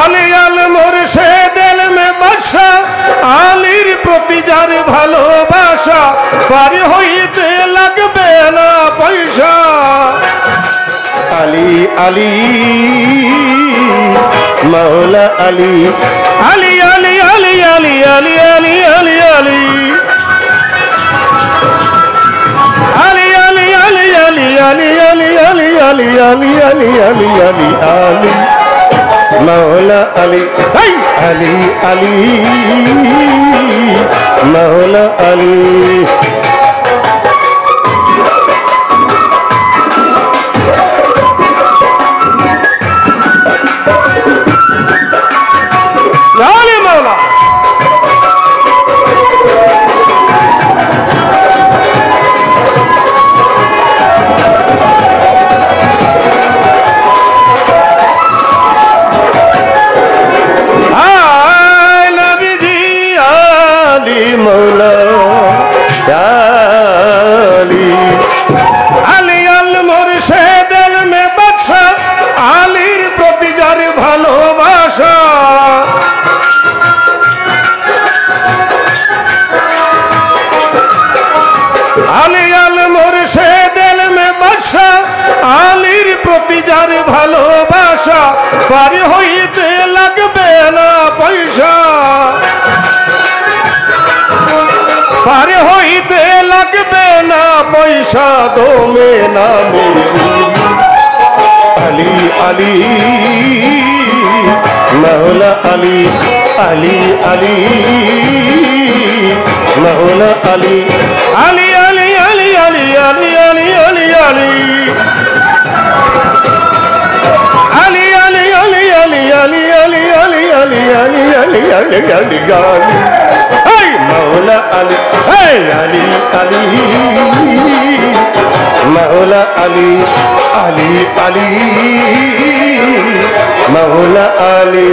আলী আল মুর্শিদ মে বসা আলীর প্রতি যার ভালোবাসা পার হইতে লাগবে না পয়সা আলী আলী মৌলা Ali Ali Ali Ali Ali Ali Ali Ali Ali Ali Ali Ali Ali Ali Ali Ali Ali Ali Maula Ali hey Ali Ali Maula Ali Ali Maula ভালোবাসা পার হইতে লাগবে না পয়সা পার হইতে লাগবে না পয়সা দমে নামে আলী আলী মৌলা আলী আলী আলী মৌলা Ali Ali Ali Ali Ali Ali Ali Ali Ali Ali Ali Ali Ali Ali Ali Ali Ali Ali Hey Maula Ali Hey Ali Ali Maula Ali Ali Ali Maula Ali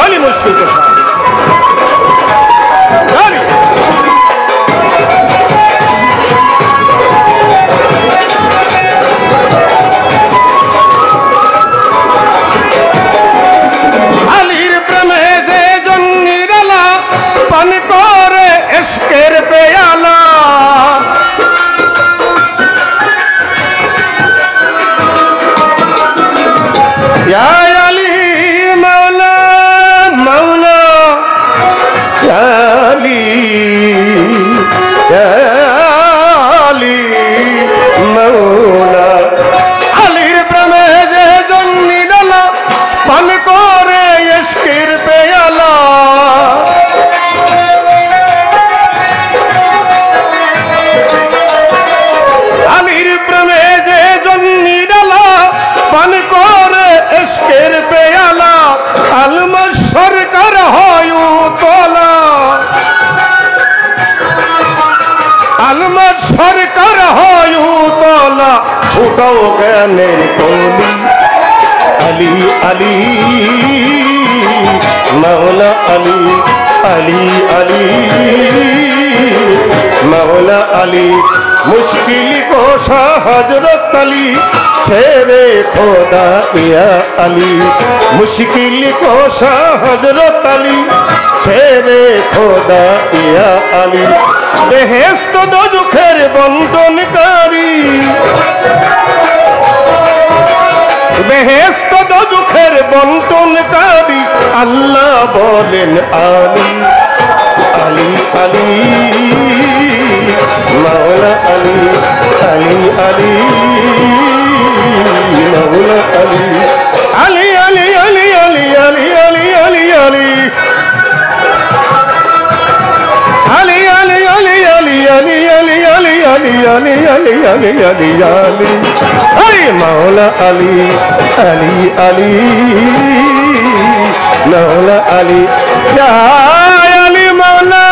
Ali mushkil ke sath Ali Alir preme je jannirala pan kore ishqer peyala ya Ali Maula Alir preme je jannirala pan kore ishqer peyala Alir preme je jannirala pan kore ishqer peyala alma sarkar hoyu tola আলমার সরকার হয় তোলা উঠাও জ্ঞানের কলি আলী আলী মাওলা আলী আলী আলী মাওলা আলী মুশকিল কোশা হযরত আলী শেরে খোদা ইয়া আলী মুশকিল কোশা হযরত আলী শেরে খোদা ইয়া আলী বেহেশত দোজখের বন্ধনকারী বেহেশত দোজখের বন্ধনকারী আল্লাহ বলেন আলী আলী আলী মাওলা আলী আলী আলী মাওলা Ali Ali Ali Ali Ali Ali Ali Ali Ali Ali Ali Ali Ali Ali Ali Ali Ali Ali Ali Ali Ali Ali Hey Maula Ali Ali Ali Maula Ali Ya Ali Maula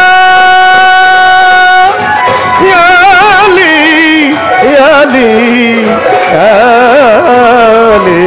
Ya আলি